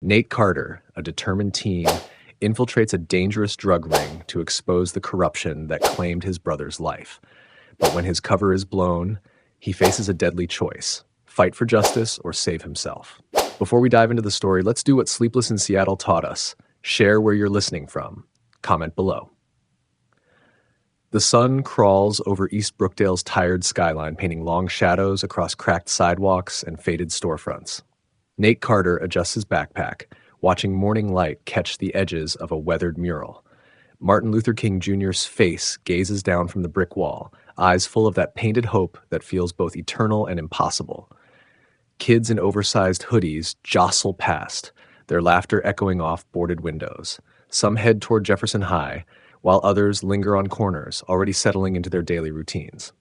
Nate Carter, a determined teen, infiltrates a dangerous drug ring to expose the corruption that claimed his brother's life. But when his cover is blown, he faces a deadly choice: fight for justice or save himself. Before we dive into the story, let's do what Sleepless in Seattle taught us. Share where you're listening from. Comment below. The sun crawls over East Brookdale's tired skyline, painting long shadows across cracked sidewalks and faded storefronts. Nate Carter adjusts his backpack, watching morning light catch the edges of a weathered mural. Martin Luther King Jr.'s face gazes down from the brick wall, eyes full of that painted hope that feels both eternal and impossible. Kids in oversized hoodies jostle past, their laughter echoing off boarded windows. Some head toward Jefferson High, while others linger on corners, already settling into their daily routines.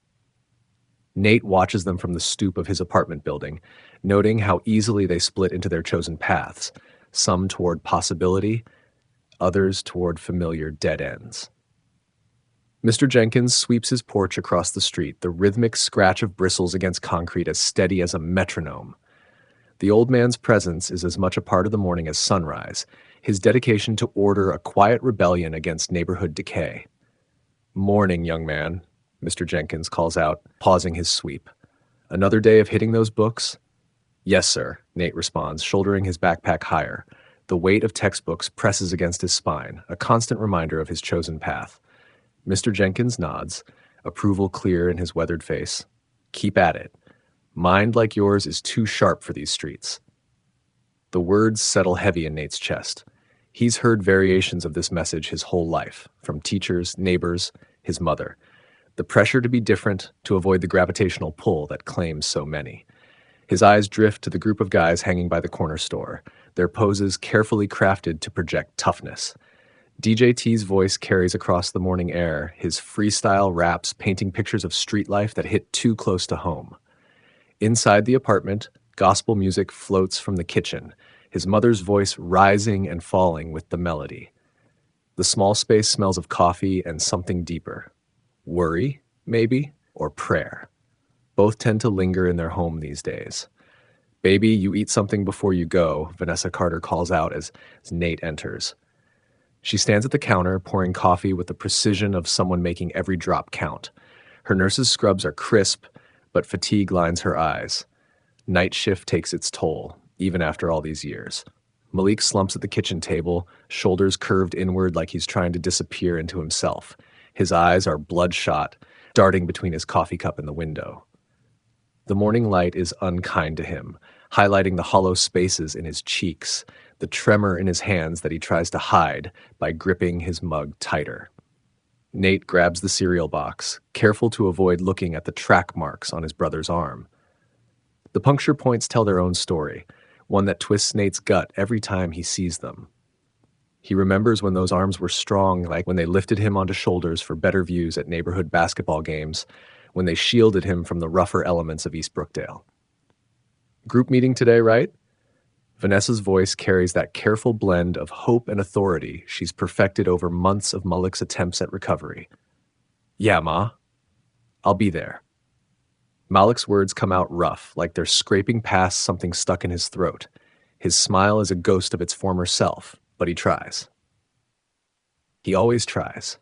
Nate watches them from the stoop of his apartment building, noting how easily they split into their chosen paths, some toward possibility, others toward familiar dead ends. Mr. Jenkins sweeps his porch across the street, the rhythmic scratch of bristles against concrete as steady as a metronome. The old man's presence is as much a part of the morning as sunrise, his dedication to order a quiet rebellion against neighborhood decay. "Morning, young man," Mr. Jenkins calls out, pausing his sweep. "Another day of hitting those books?" "Yes, sir," Nate responds, shouldering his backpack higher. The weight of textbooks presses against his spine, a constant reminder of his chosen path. Mr. Jenkins nods, approval clear in his weathered face. "Keep at it. Mind like yours is too sharp for these streets." The words settle heavy in Nate's chest. He's heard variations of this message his whole life, from teachers, neighbors, his mother. The pressure to be different, to avoid the gravitational pull that claims so many. His eyes drift to the group of guys hanging by the corner store, their poses carefully crafted to project toughness. DJT's voice carries across the morning air, his freestyle raps painting pictures of street life that hit too close to home. Inside the apartment, gospel music floats from the kitchen, his mother's voice rising and falling with the melody. The small space smells of coffee and something deeper. Worry, maybe, or prayer. Both tend to linger in their home these days. "Baby, you eat something before you go," Vanessa Carter calls out as Nate enters. She stands at the counter, pouring coffee with the precision of someone making every drop count. Her nurse's scrubs are crisp, but fatigue lines her eyes. Night shift takes its toll, even after all these years. Malik slumps at the kitchen table, shoulders curved inward like he's trying to disappear into himself. His eyes are bloodshot, darting between his coffee cup and the window. The morning light is unkind to him, highlighting the hollow spaces in his cheeks, the tremor in his hands that he tries to hide by gripping his mug tighter. Nate grabs the cereal box, careful to avoid looking at the track marks on his brother's arm. The puncture points tell their own story, one that twists Nate's gut every time he sees them. He remembers when those arms were strong, like when they lifted him onto shoulders for better views at neighborhood basketball games, when they shielded him from the rougher elements of East Brookdale. "Group meeting today, right?" Vanessa's voice carries that careful blend of hope and authority she's perfected over months of Malik's attempts at recovery. "Yeah, Ma. I'll be there." Malik's words come out rough, like they're scraping past something stuck in his throat. His smile is a ghost of its former self, but he tries. He always tries.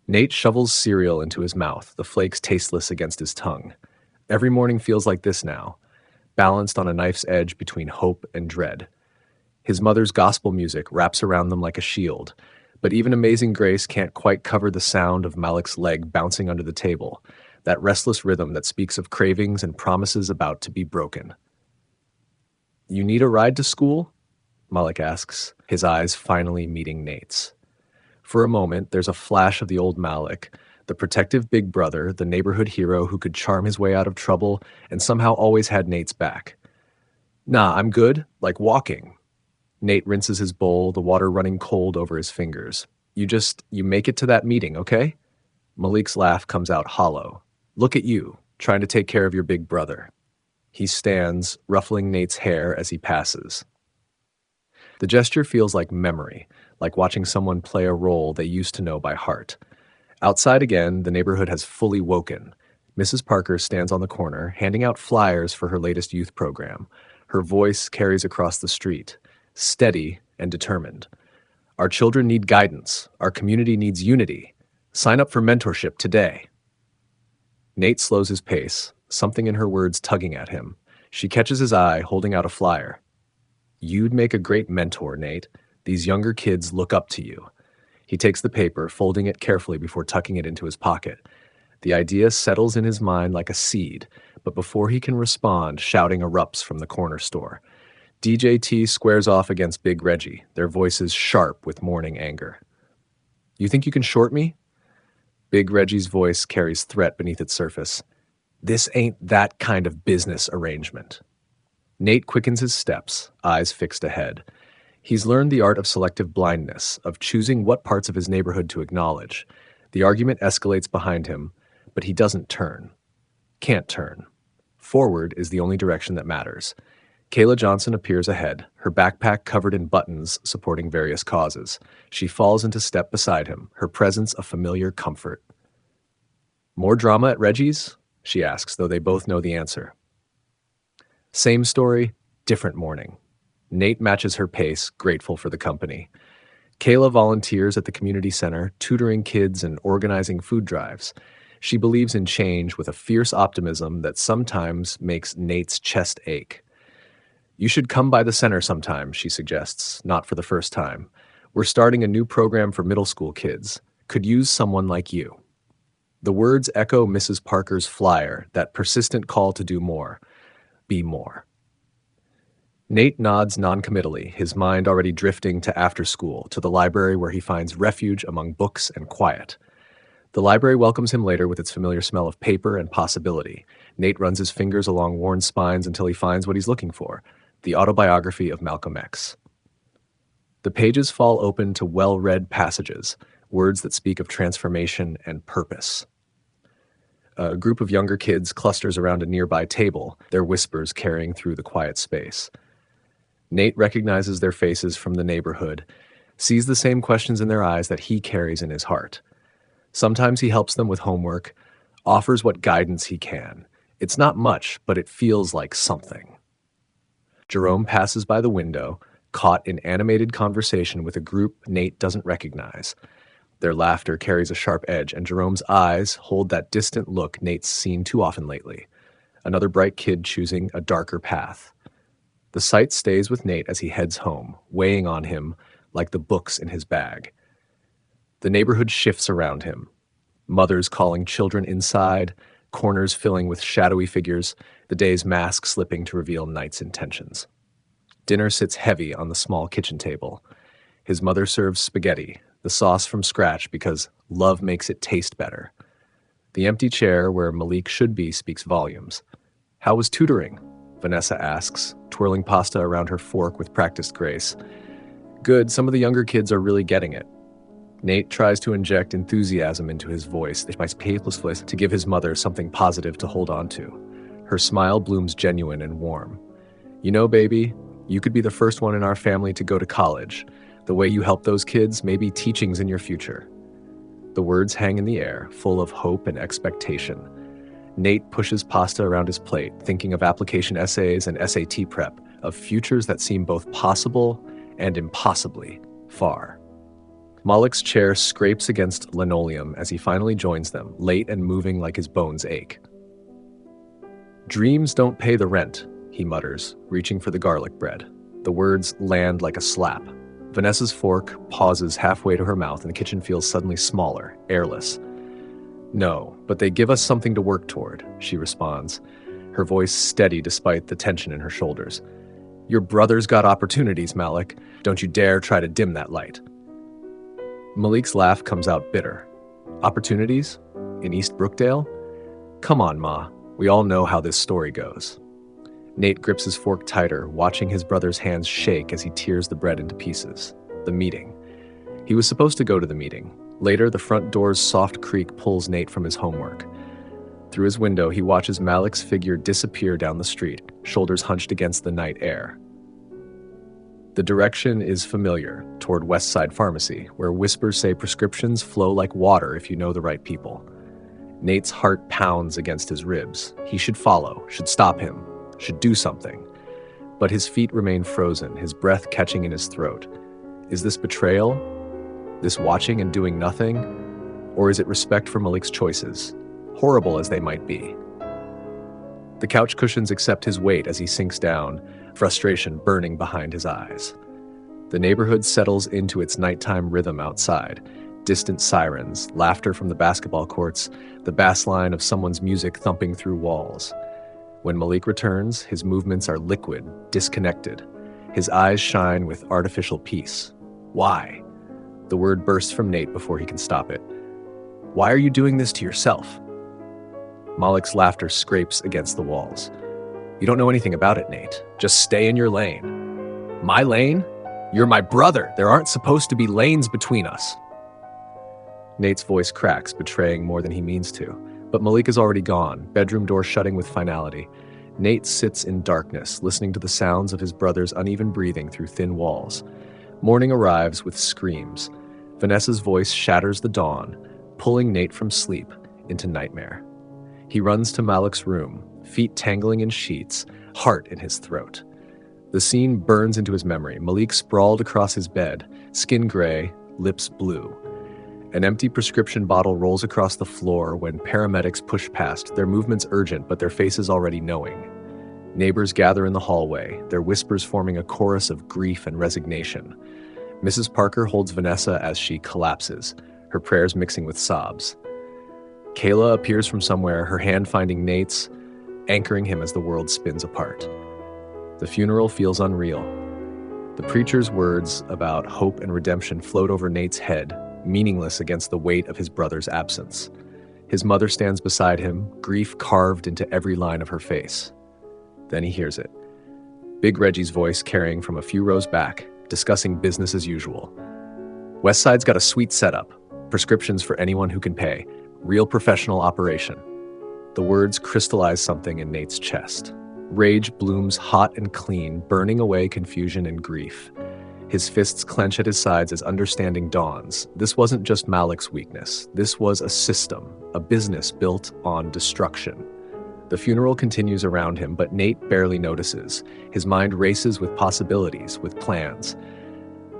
Nate shovels cereal into his mouth, the flakes tasteless against his tongue. Every morning feels like this now, balanced on a knife's edge between hope and dread. His mother's gospel music wraps around them like a shield, but even Amazing Grace can't quite cover the sound of Malik's leg bouncing under the table, that restless rhythm that speaks of cravings and promises about to be broken. "You need a ride to school?" Malik asks, his eyes finally meeting Nate's. For a moment, there's a flash of the old Malik, the protective big brother, the neighborhood hero who could charm his way out of trouble and somehow always had Nate's back. "Nah, I'm good, like walking." Nate rinses his bowl, the water running cold over his fingers. You make it to that meeting, okay?" Malik's laugh comes out hollow. "Look at you, trying to take care of your big brother." He stands, ruffling Nate's hair as he passes. The gesture feels like memory, like watching someone play a role they used to know by heart. Outside again, the neighborhood has fully woken. Mrs. Parker stands on the corner, handing out flyers for her latest youth program. Her voice carries across the street. steady and determined. Our children need guidance. Our community needs unity. Sign up for mentorship today. Nate slows his pace, something in her words tugging at him. She catches his eye, holding out a flyer. You'd make a great mentor, Nate. These younger kids look up to you. He takes the paper, folding it carefully before tucking it into his pocket. The idea settles in his mind like a seed, but before he can respond, shouting erupts from the corner store. DJT squares off against Big Reggie, their voices sharp with morning anger. You think you can short me? Big Reggie's voice carries threat beneath its surface. This ain't that kind of business arrangement. Nate quickens his steps, eyes fixed ahead. He's learned the art of selective blindness, of choosing what parts of his neighborhood to acknowledge. The argument escalates behind him, but he doesn't turn. Can't turn. Forward is the only direction that matters. Kayla Johnson appears ahead, her backpack covered in buttons supporting various causes. She falls into step beside him, her presence a familiar comfort. More drama at Reggie's? She asks, though they both know the answer. Same story, different morning. Nate matches her pace, grateful for the company. Kayla volunteers at the community center, tutoring kids and organizing food drives. She believes in change with a fierce optimism that sometimes makes Nate's chest ache. You should come by the center sometime, she suggests, not for the first time. We're starting a new program for middle school kids. Could use someone like you. The words echo Mrs. Parker's flyer, that persistent call to do more. Be more. Nate nods noncommittally, his mind already drifting to after school, to the library where he finds refuge among books and quiet. The library welcomes him later with its familiar smell of paper and possibility. Nate runs his fingers along worn spines until he finds what he's looking for. The autobiography of Malcolm X. The pages fall open to well-read passages, words that speak of transformation and purpose. A group of younger kids clusters around a nearby table, their whispers carrying through the quiet space. Nate recognizes their faces from the neighborhood, sees the same questions in their eyes that he carries in his heart. Sometimes he helps them with homework, offers what guidance he can. It's not much, but it feels like something. Jerome passes by the window, caught in animated conversation with a group Nate doesn't recognize. Their laughter carries a sharp edge, and Jerome's eyes hold that distant look Nate's seen too often lately. Another bright kid choosing a darker path. The sight stays with Nate as he heads home, weighing on him like the books in his bag. The neighborhood shifts around him. Mothers calling children inside, corners filling with shadowy figures, the day's mask slipping to reveal night's intentions. Dinner sits heavy on the small kitchen table. His mother serves spaghetti, the sauce from scratch because love makes it taste better. The empty chair where Malik should be speaks volumes. How was tutoring? Vanessa asks, twirling pasta around her fork with practiced grace. Good, some of the younger kids are really getting it. Nate tries to inject enthusiasm into his voice, to give his mother something positive to hold on to. Her smile blooms genuine and warm. You know, baby, you could be the first one in our family to go to college. The way you help those kids, maybe teaching's in your future. The words hang in the air, full of hope and expectation. Nate pushes pasta around his plate, thinking of application essays and SAT prep, of futures that seem both possible and impossibly far. Malik's chair scrapes against linoleum as he finally joins them, late and moving like his bones ache. Dreams don't pay the rent, he mutters, reaching for the garlic bread. The words land like a slap. Vanessa's fork pauses halfway to her mouth and the kitchen feels suddenly smaller, airless. No, but they give us something to work toward, she responds, her voice steady despite the tension in her shoulders. Your brother's got opportunities, Malik. Don't you dare try to dim that light. Malik's laugh comes out bitter. Opportunities? In East Brookdale? Come on, Ma. We all know how this story goes. Nate grips his fork tighter, watching his brother's hands shake as he tears the bread into pieces. The meeting. He was supposed to go to the meeting. Later, the front door's soft creak pulls Nate from his homework. Through his window, he watches Malik's figure disappear down the street, shoulders hunched against the night air. The direction is familiar, toward West Side Pharmacy, where whispers say prescriptions flow like water if you know the right people. Nate's heart pounds against his ribs. He should follow, should stop him, should do something. But his feet remain frozen, his breath catching in his throat. Is this betrayal? This watching and doing nothing? Or is it respect for Malik's choices, horrible as they might be? The couch cushions accept his weight as he sinks down, frustration burning behind his eyes. The neighborhood settles into its nighttime rhythm outside. Distant sirens, laughter from the basketball courts, the bass line of someone's music thumping through walls. When Malik returns, his movements are liquid, disconnected. His eyes shine with artificial peace. Why? The word bursts from Nate before he can stop it. Why are you doing this to yourself? Malik's laughter scrapes against the walls. You don't know anything about it, Nate. Just stay in your lane. My lane? You're my brother. There aren't supposed to be lanes between us. Nate's voice cracks, betraying more than he means to. But Malik is already gone, bedroom door shutting with finality. Nate sits in darkness, listening to the sounds of his brother's uneven breathing through thin walls. Morning arrives with screams. Vanessa's voice shatters the dawn, pulling Nate from sleep into nightmare. He runs to Malik's room, feet tangling in sheets, heart in his throat. The scene burns into his memory. Malik sprawled across his bed, skin gray, lips blue. An empty prescription bottle rolls across the floor when paramedics push past, their movements urgent but their faces already knowing. Neighbors gather in the hallway, their whispers forming a chorus of grief and resignation. Mrs. Parker holds Vanessa as she collapses, her prayers mixing with sobs. Kayla appears from somewhere, her hand finding Nate's, anchoring him as the world spins apart. The funeral feels unreal. The preacher's words about hope and redemption float over Nate's head, meaningless against the weight of his brother's absence. His mother stands beside him, grief carved into every line of her face. Then he hears it. Big Reggie's voice carrying from a few rows back, discussing business as usual. Westside's got a sweet setup. Prescriptions for anyone who can pay. Real professional operation. The words crystallize something in Nate's chest. Rage blooms hot and clean, burning away confusion and grief. His fists clench at his sides as understanding dawns. This wasn't just Malik's weakness. This was a system, a business built on destruction. The funeral continues around him, but Nate barely notices. His mind races with possibilities, with plans.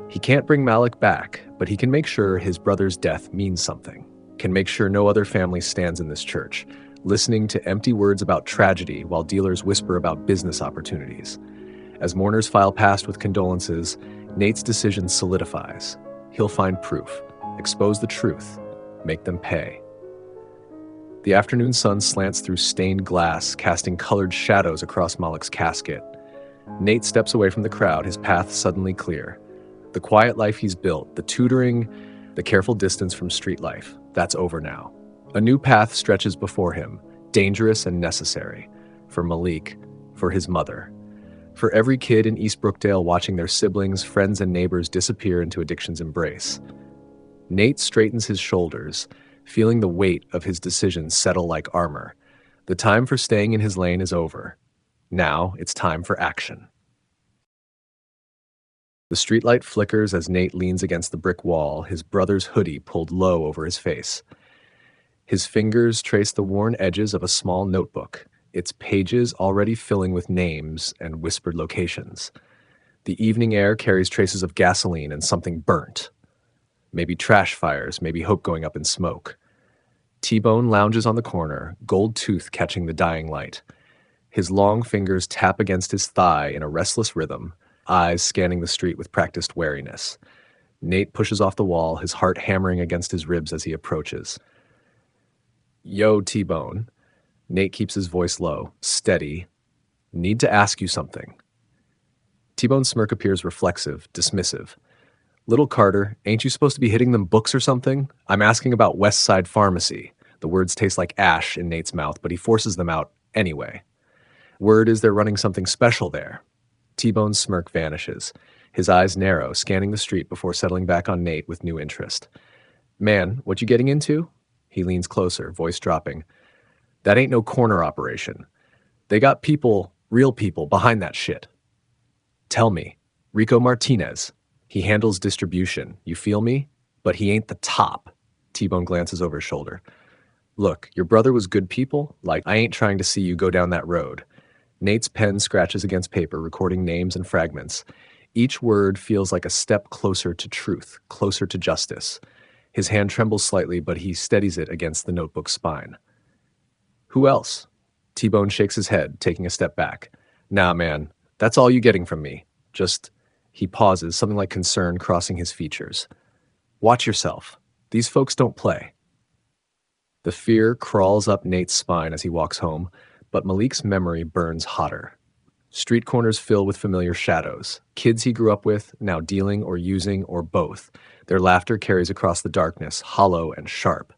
He can't bring Malik back, but he can make sure his brother's death means something. Can make sure no other family stands in this church, listening to empty words about tragedy while dealers whisper about business opportunities. As mourners file past with condolences, Nate's decision solidifies. He'll find proof, expose the truth, make them pay. The afternoon sun slants through stained glass, casting colored shadows across Malik's casket. Nate steps away from the crowd, his path suddenly clear. The quiet life he's built, the tutoring, the careful distance from street life, that's over now. A new path stretches before him, dangerous and necessary. For Malik, for his mother. For every kid in East Brookdale watching their siblings, friends, and neighbors disappear into addiction's embrace. Nate straightens his shoulders, feeling the weight of his decisions settle like armor. The time for staying in his lane is over. Now it's time for action. The streetlight flickers as Nate leans against the brick wall, his brother's hoodie pulled low over his face. His fingers trace the worn edges of a small notebook, its pages already filling with names and whispered locations. The evening air carries traces of gasoline and something burnt. Maybe trash fires, maybe hope going up in smoke. T-Bone lounges on the corner, gold tooth catching the dying light. His long fingers tap against his thigh in a restless rhythm, eyes scanning the street with practiced wariness. Nate pushes off the wall, his heart hammering against his ribs as he approaches. Yo, T-Bone. Nate keeps his voice low, steady. Need to ask you something. T-Bone's smirk appears reflexive, dismissive. Little Carter, ain't you supposed to be hitting them books or something? I'm asking about West Side Pharmacy. The words taste like ash in Nate's mouth, but he forces them out anyway. Word is they're running something special there. T-Bone's smirk vanishes. His eyes narrow, scanning the street before settling back on Nate with new interest. Man, what you getting into? He leans closer, voice dropping. That ain't no corner operation. They got people, real people, behind that shit. Tell me. Rico Martinez. He handles distribution. You feel me? But he ain't the top. T-Bone glances over his shoulder. Look, your brother was good people. Like, I ain't trying to see you go down that road. Nate's pen scratches against paper, recording names and fragments. Each word feels like a step closer to truth, closer to justice. His hand trembles slightly, but he steadies it against the notebook's spine. Who else? T-Bone shakes his head, taking a step back. Nah, man, that's all you getting from me. Just, he pauses, something like concern crossing his features. Watch yourself. These folks don't play. The fear crawls up Nate's spine as he walks home, but Malik's memory burns hotter. Street corners fill with familiar shadows. Kids he grew up with, now dealing or using or both. Their laughter carries across the darkness, hollow and sharp.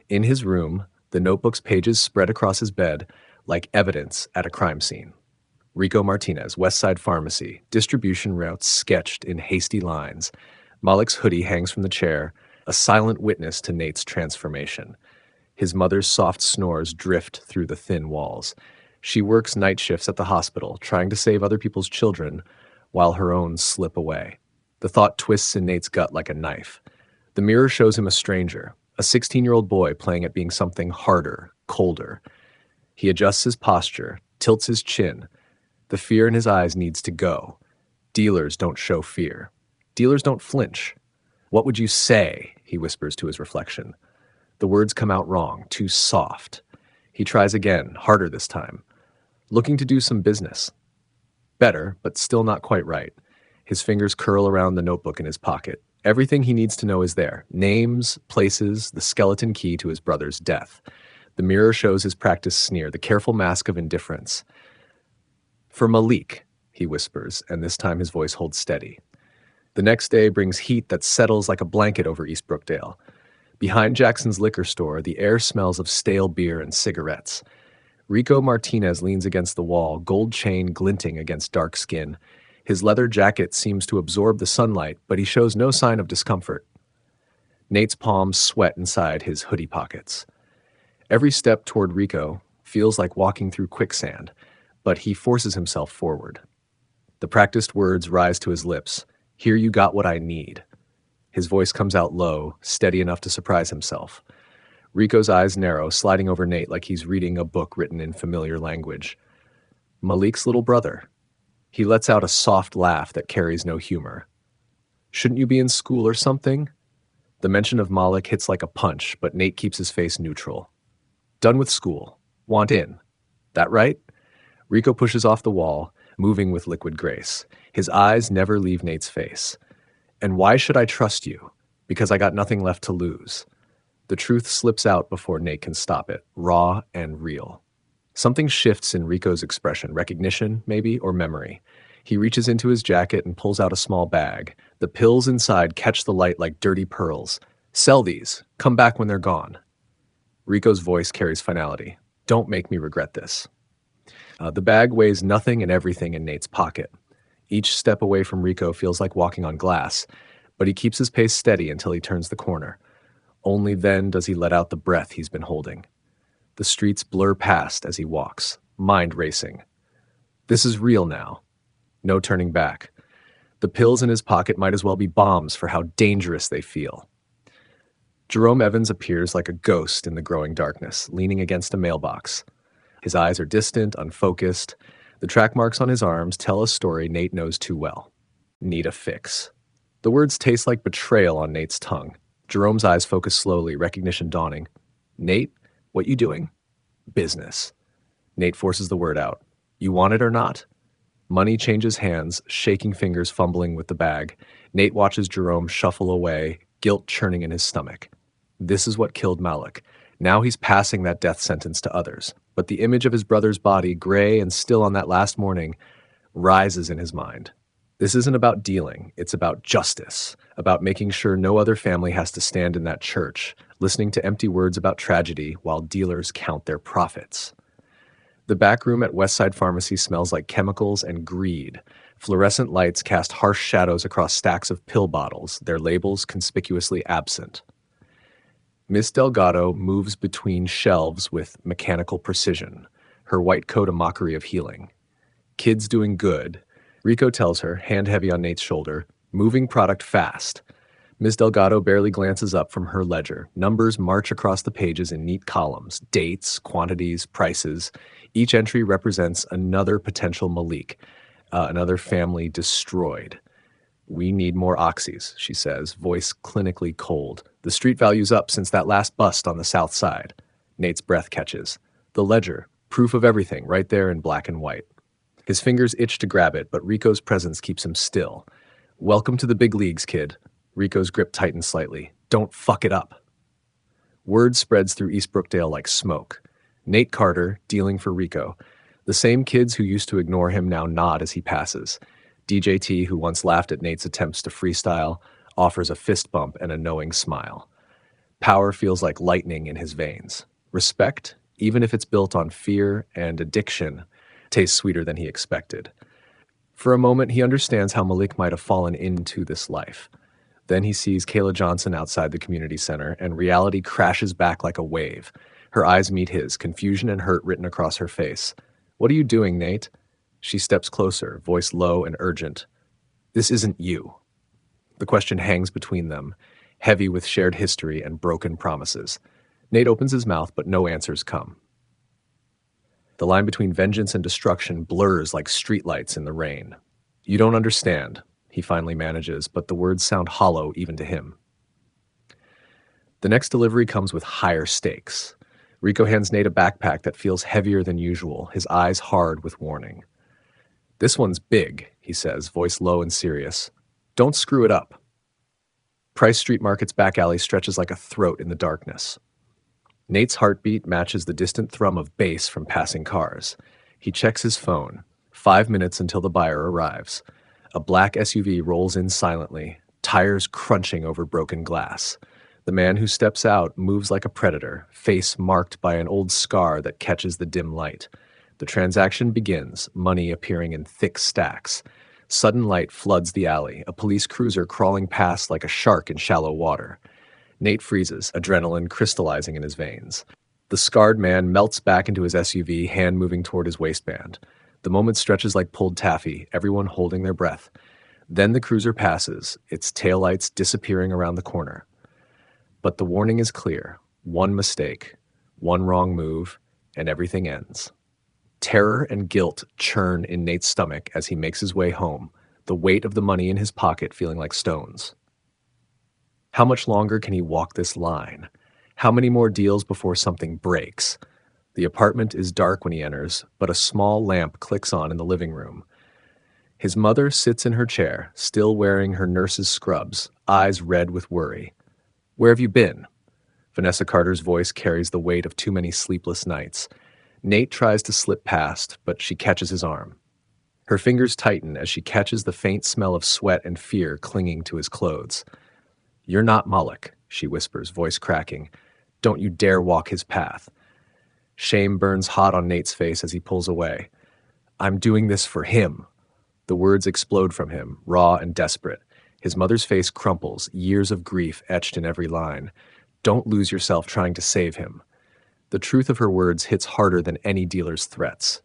In his room, the notebook's pages spread across his bed like evidence at a crime scene. Rico Martinez, Westside Pharmacy, distribution routes sketched in hasty lines. Malik's hoodie hangs from the chair, a silent witness to Nate's transformation. His mother's soft snores drift through the thin walls. She works night shifts at the hospital, trying to save other people's children, while her own slip away. The thought twists in Nate's gut like a knife. The mirror shows him a stranger, a 16-year-old boy playing at being something harder, colder. He adjusts his posture, tilts his chin. The fear in his eyes needs to go. Dealers don't show fear. Dealers don't flinch. What would you say? He whispers to his reflection. The words come out wrong, too soft. He tries again, harder this time. Looking to do some business. Better, but still not quite right. His fingers curl around the notebook in his pocket. Everything he needs to know is there. Names, places, the skeleton key to his brother's death. The mirror shows his practiced sneer, the careful mask of indifference. For Malik, he whispers, and this time his voice holds steady. The next day brings heat that settles like a blanket over East Brookdale. Behind Jackson's liquor store, the air smells of stale beer and cigarettes. Rico Martinez leans against the wall, gold chain glinting against dark skin. His leather jacket seems to absorb the sunlight, but he shows no sign of discomfort. Nate's palms sweat inside his hoodie pockets. Every step toward Rico feels like walking through quicksand, but he forces himself forward. The practiced words rise to his lips. Here you got what I need. His voice comes out low, steady enough to surprise himself. Rico's eyes narrow, sliding over Nate like he's reading a book written in familiar language. Malik's little brother. He lets out a soft laugh that carries no humor. Shouldn't you be in school or something? The mention of Malik hits like a punch, but Nate keeps his face neutral. Done with school. Want in. That right? Rico pushes off the wall, moving with liquid grace. His eyes never leave Nate's face. And why should I trust you? Because I got nothing left to lose. The truth slips out before Nate can stop it, raw and real. Something shifts in Rico's expression, recognition, maybe, or memory. He reaches into his jacket and pulls out a small bag. The pills inside catch the light like dirty pearls. Sell these. Come back when they're gone. Rico's voice carries finality. Don't make me regret this. The bag weighs nothing and everything in Nate's pocket. Each step away from Rico feels like walking on glass, but he keeps his pace steady until he turns the corner. Only then does he let out the breath he's been holding. The streets blur past as he walks, mind racing. This is real now. No turning back. The pills in his pocket might as well be bombs for how dangerous they feel. Jerome Evans appears like a ghost in the growing darkness, leaning against a mailbox. His eyes are distant, unfocused. The track marks on his arms tell a story Nate knows too well. Need a fix. The words taste like betrayal on Nate's tongue. Jerome's eyes focus slowly, recognition dawning. Nate, what you doing? Business. Nate forces the word out. You want it or not? Money changes hands, shaking fingers fumbling with the bag. Nate watches Jerome shuffle away, guilt churning in his stomach. This is what killed Malik. Now he's passing that death sentence to others. But the image of his brother's body, gray and still on that last morning, rises in his mind. This isn't about dealing. It's about justice, about making sure no other family has to stand in that church, listening to empty words about tragedy while dealers count their profits. The back room at Westside Pharmacy smells like chemicals and greed. Fluorescent lights cast harsh shadows across stacks of pill bottles, their labels conspicuously absent. Miss Delgado moves between shelves with mechanical precision, her white coat a mockery of healing. Kids doing good. Rico tells her, hand heavy on Nate's shoulder, moving product fast. Ms. Delgado barely glances up from her ledger. Numbers march across the pages in neat columns, dates, quantities, prices. Each entry represents another potential Malik, another family destroyed. "We need more oxys," she says, voice clinically cold. "The street value's up since that last bust on the south side." Nate's breath catches. The ledger, proof of everything, right there in black and white. His fingers itch to grab it, but Rico's presence keeps him still. "Welcome to the big leagues, kid." Rico's grip tightens slightly. "Don't fuck it up." Word spreads through East Brookdale like smoke. Nate Carter, dealing for Rico. The same kids who used to ignore him now nod as he passes. DJT, who once laughed at Nate's attempts to freestyle, offers a fist bump and a knowing smile. Power feels like lightning in his veins. Respect, even if it's built on fear and addiction, tastes sweeter than he expected. For a moment, he understands how Malik might have fallen into this life. Then he sees Kayla Johnson outside the community center, and reality crashes back like a wave. Her eyes meet his, confusion and hurt written across her face. "What are you doing, Nate?" She steps closer, voice low and urgent. "This isn't you." The question hangs between them, heavy with shared history and broken promises. Nate opens his mouth, but no answers come. The line between vengeance and destruction blurs like streetlights in the rain. "You don't understand," he finally manages, but the words sound hollow even to him. The next delivery comes with higher stakes. Rico hands Nate a backpack that feels heavier than usual, his eyes hard with warning. "This one's big," he says, voice low and serious. "Don't screw it up." Price Street Market's back alley stretches like a throat in the darkness. Nate's heartbeat matches the distant thrum of bass from passing cars. He checks his phone. 5 minutes until the buyer arrives. A black SUV rolls in silently, tires crunching over broken glass. The man who steps out moves like a predator, face marked by an old scar that catches the dim light. The transaction begins, money appearing in thick stacks. Sudden light floods the alley, a police cruiser crawling past like a shark in shallow water. Nate freezes, adrenaline crystallizing in his veins. The scarred man melts back into his SUV, hand moving toward his waistband. The moment stretches like pulled taffy, everyone holding their breath. Then the cruiser passes, its taillights disappearing around the corner. But the warning is clear. One mistake, one wrong move, and everything ends. Terror and guilt churn in Nate's stomach as he makes his way home, the weight of the money in his pocket feeling like stones. How much longer can he walk this line? How many more deals before something breaks? The apartment is dark when he enters, but a small lamp clicks on in the living room. His mother sits in her chair, still wearing her nurse's scrubs, eyes red with worry. "Where have you been?" Vanessa Carter's voice carries the weight of too many sleepless nights. Nate tries to slip past, but she catches his arm. Her fingers tighten as she catches the faint smell of sweat and fear clinging to his clothes. "You're not Moloch," she whispers, voice cracking. "Don't you dare walk his path." Shame burns hot on Nate's face as he pulls away. "I'm doing this for him." The words explode from him, raw and desperate. His mother's face crumples, years of grief etched in every line. "Don't lose yourself trying to save him." The truth of her words hits harder than any dealer's threats.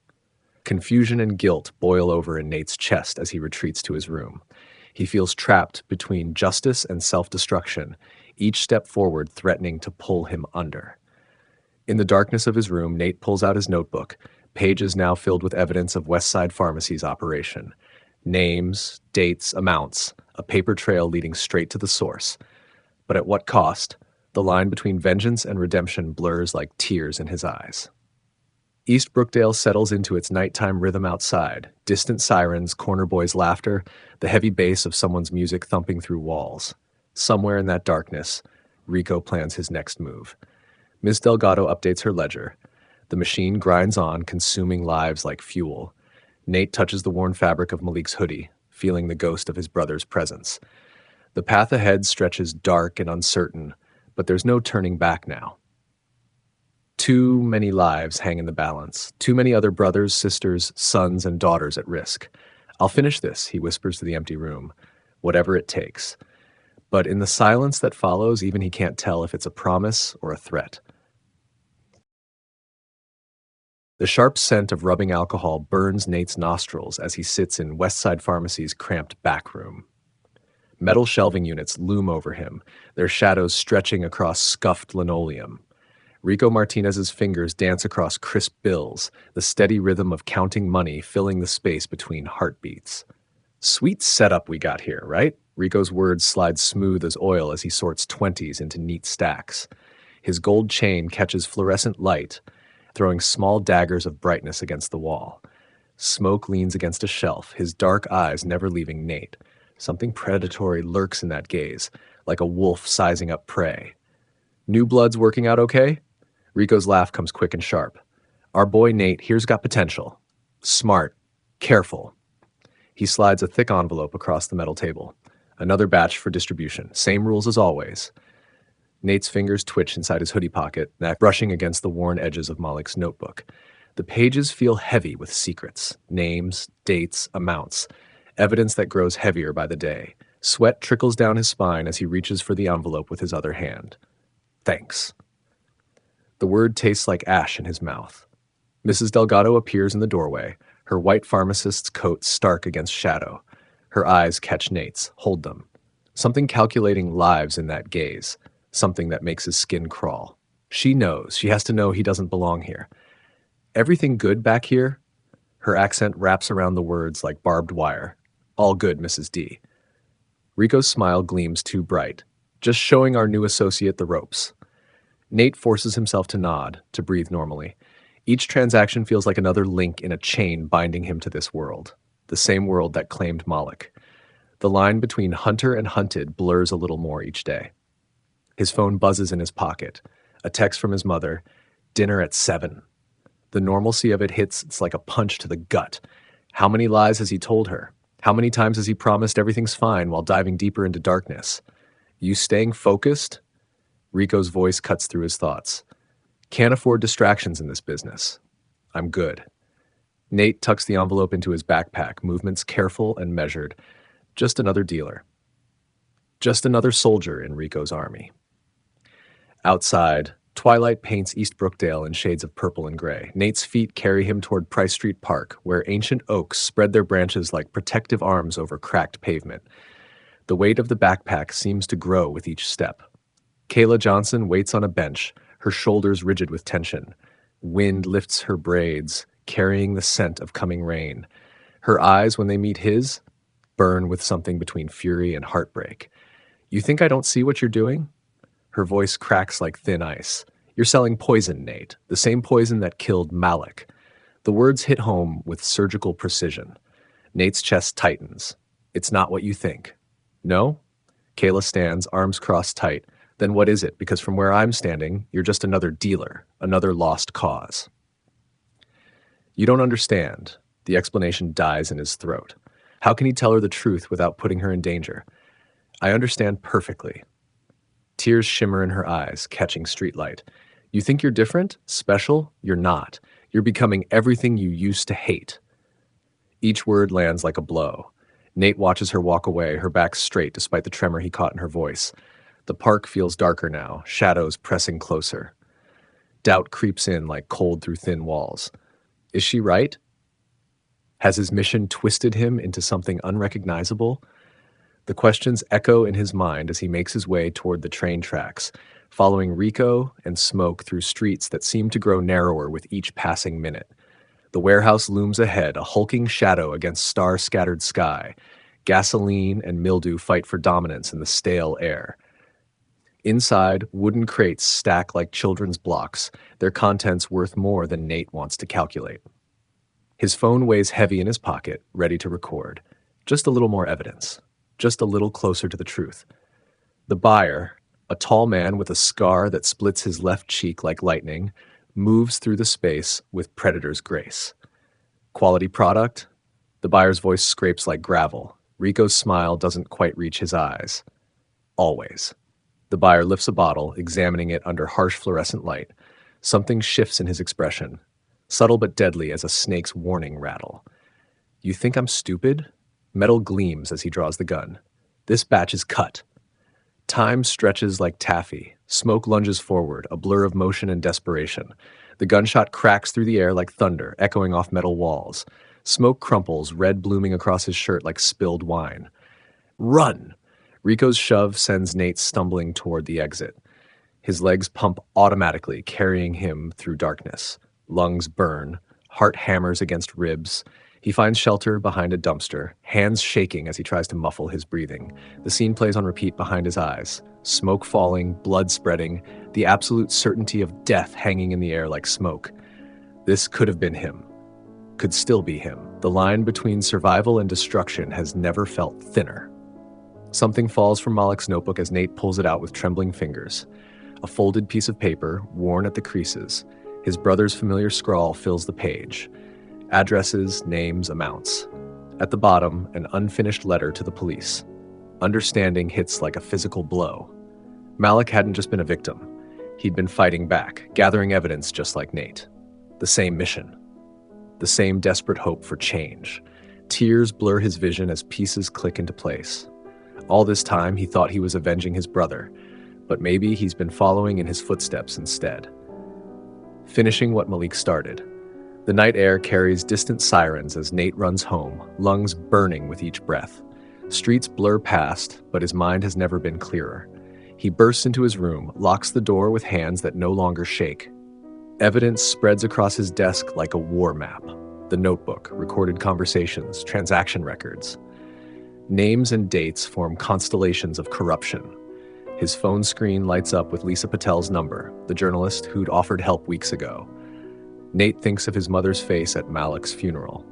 Confusion and guilt boil over in Nate's chest as he retreats to his room. He feels trapped between justice and self-destruction, each step forward threatening to pull him under. In the darkness of his room, Nate pulls out his notebook, pages now filled with evidence of Westside Pharmacy's operation. Names, dates, amounts, a paper trail leading straight to the source. But at what cost? The line between vengeance and redemption blurs like tears in his eyes. East Brookdale settles into its nighttime rhythm outside, distant sirens, corner boys' laughter, the heavy bass of someone's music thumping through walls. Somewhere in that darkness, Rico plans his next move. Ms. Delgado updates her ledger. The machine grinds on, consuming lives like fuel. Nate touches the worn fabric of Malik's hoodie, feeling the ghost of his brother's presence. The path ahead stretches dark and uncertain, but there's no turning back now. Too many lives hang in the balance, too many other brothers, sisters, sons, and daughters at risk. "I'll finish this," he whispers to the empty room, "whatever it takes." But in the silence that follows, even he can't tell if it's a promise or a threat. The sharp scent of rubbing alcohol burns Nate's nostrils as he sits in Westside Pharmacy's cramped back room. Metal shelving units loom over him, their shadows stretching across scuffed linoleum. Rico Martinez's fingers dance across crisp bills, the steady rhythm of counting money filling the space between heartbeats. Sweet setup we got here, right? Rico's words slide smooth as oil as he sorts 20s into neat stacks. His gold chain catches fluorescent light, throwing small daggers of brightness against the wall. Smoke leans against a shelf, his dark eyes never leaving Nate. Something predatory lurks in that gaze, like a wolf sizing up prey. New blood's working out okay? Rico's laugh comes quick and sharp. Our boy Nate here's got potential. Smart. Careful. He slides a thick envelope across the metal table. Another batch for distribution. Same rules as always. Nate's fingers twitch inside his hoodie pocket, neck brushing against the worn edges of Malik's notebook. The pages feel heavy with secrets, names, dates, amounts, evidence that grows heavier by the day. Sweat trickles down his spine as he reaches for the envelope with his other hand. Thanks. The word tastes like ash in his mouth. Mrs. Delgado appears in the doorway, her white pharmacist's coat stark against shadow. Her eyes catch Nate's, hold them. Something calculating lives in that gaze, something that makes his skin crawl. She knows, she has to know he doesn't belong here. Everything good back here? Her accent wraps around the words like barbed wire. All good, Mrs. D. Rico's smile gleams too bright, just showing our new associate the ropes. Nate forces himself to nod, to breathe normally. Each transaction feels like another link in a chain binding him to this world, the same world that claimed Malik. The line between hunter and hunted blurs a little more each day. His phone buzzes in his pocket. A text from his mother, dinner at 7. The normalcy of it hits, it's like a punch to the gut. How many lies has he told her? How many times has he promised everything's fine while diving deeper into darkness? You staying focused? Rico's voice cuts through his thoughts. Can't afford distractions in this business. I'm good. Nate tucks the envelope into his backpack, movements careful and measured. Just another dealer. Just another soldier in Rico's army. Outside, twilight paints East Brookdale in shades of purple and gray. Nate's feet carry him toward Price Street Park, where ancient oaks spread their branches like protective arms over cracked pavement. The weight of the backpack seems to grow with each step. Kayla Johnson waits on a bench, her shoulders rigid with tension. Wind lifts her braids, carrying the scent of coming rain. Her eyes, when they meet his, burn with something between fury and heartbreak. You think I don't see what you're doing? Her voice cracks like thin ice. You're selling poison, Nate, the same poison that killed Malik. The words hit home with surgical precision. Nate's chest tightens. It's not what you think. No? Kayla stands, arms crossed tight. Then what is it? Because from where I'm standing, you're just another dealer, another lost cause. You don't understand. The explanation dies in his throat. How can he tell her the truth without putting her in danger? I understand perfectly. Tears shimmer in her eyes, catching streetlight. You think you're different? Special? You're not. You're becoming everything you used to hate. Each word lands like a blow. Nate watches her walk away, her back straight despite the tremor he caught in her voice. The park feels darker now, shadows pressing closer. Doubt creeps in like cold through thin walls. Is she right? Has his mission twisted him into something unrecognizable? The questions echo in his mind as he makes his way toward the train tracks, following Rico and Smoke through streets that seem to grow narrower with each passing minute. The warehouse looms ahead, a hulking shadow against star-scattered sky. Gasoline and mildew fight for dominance in the stale air. Inside, wooden crates stack like children's blocks, their contents worth more than Nate wants to calculate. His phone weighs heavy in his pocket, ready to record. Just a little more evidence. Just a little closer to the truth. The buyer, a tall man with a scar that splits his left cheek like lightning, moves through the space with predator's grace. Quality product? The buyer's voice scrapes like gravel. Rico's smile doesn't quite reach his eyes. Always. The buyer lifts a bottle, examining it under harsh fluorescent light. Something shifts in his expression, subtle but deadly as a snake's warning rattle. You think I'm stupid? Metal gleams as he draws the gun. This batch is cut. Time stretches like taffy. Smoke lunges forward, a blur of motion and desperation. The gunshot cracks through the air like thunder, echoing off metal walls. Smoke crumples, red blooming across his shirt like spilled wine. Run! Rico's shove sends Nate stumbling toward the exit. His legs pump automatically, carrying him through darkness. Lungs burn, heart hammers against ribs. He finds shelter behind a dumpster, hands shaking as he tries to muffle his breathing. The scene plays on repeat behind his eyes. Smoke falling, blood spreading, the absolute certainty of death hanging in the air like smoke. This could have been him. Could still be him. The line between survival and destruction has never felt thinner. Something falls from Malik's notebook as Nate pulls it out with trembling fingers. A folded piece of paper, worn at the creases. His brother's familiar scrawl fills the page. Addresses, names, amounts. At the bottom, an unfinished letter to the police. Understanding hits like a physical blow. Malik hadn't just been a victim. He'd been fighting back, gathering evidence just like Nate. The same mission. The same desperate hope for change. Tears blur his vision as pieces click into place. All this time, he thought he was avenging his brother, but maybe he's been following in his footsteps instead. Finishing what Malik started. The night air carries distant sirens as Nate runs home, lungs burning with each breath. Streets blur past, but his mind has never been clearer. He bursts into his room, locks the door with hands that no longer shake. Evidence spreads across his desk like a war map. The notebook, recorded conversations, transaction records. Names and dates form constellations of corruption. His phone screen lights up with Lisa Patel's number, the journalist who'd offered help weeks ago. Nate thinks of his mother's face at Malik's funeral,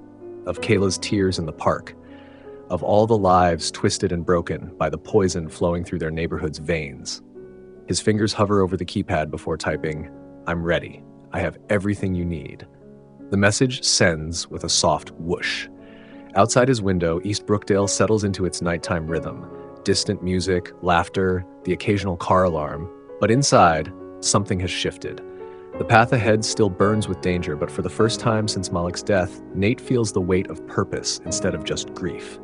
of Kayla's tears in the park, of all the lives twisted and broken by the poison flowing through their neighborhood's veins. His fingers hover over the keypad before typing, "I'm ready. I have everything you need." The message sends with a soft whoosh. Outside his window, East Brookdale settles into its nighttime rhythm. Distant music, laughter, the occasional car alarm. But inside, something has shifted. The path ahead still burns with danger, but for the first time since Malik's death, Nate feels the weight of purpose instead of just grief.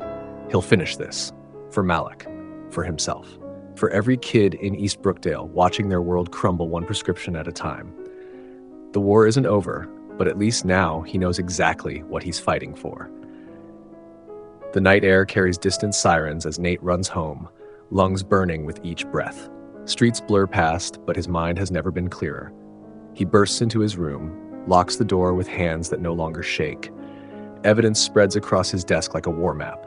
He'll finish this. For Malik. For himself. For every kid in East Brookdale watching their world crumble one prescription at a time. The war isn't over, but at least now he knows exactly what he's fighting for. The night air carries distant sirens as Nate runs home, lungs burning with each breath. Streets blur past, but his mind has never been clearer. He bursts into his room, locks the door with hands that no longer shake. Evidence spreads across his desk like a war map.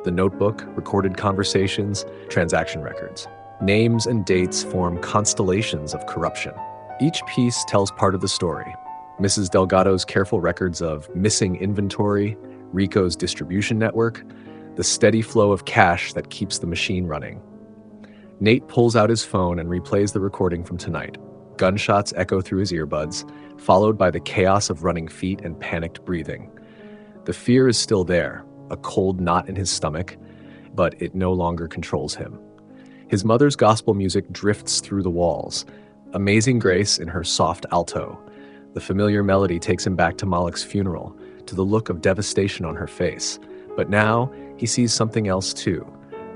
The notebook, recorded conversations, transaction records. Names and dates form constellations of corruption. Each piece tells part of the story. Mrs. Delgado's careful records of missing inventory, Rico's distribution network, the steady flow of cash that keeps the machine running. Nate pulls out his phone and replays the recording from tonight. Gunshots echo through his earbuds, followed by the chaos of running feet and panicked breathing. The fear is still there, a cold knot in his stomach, but it no longer controls him. His mother's gospel music drifts through the walls, Amazing Grace in her soft alto. The familiar melody takes him back to Malik's funeral, to the look of devastation on her face. But now he sees something else too,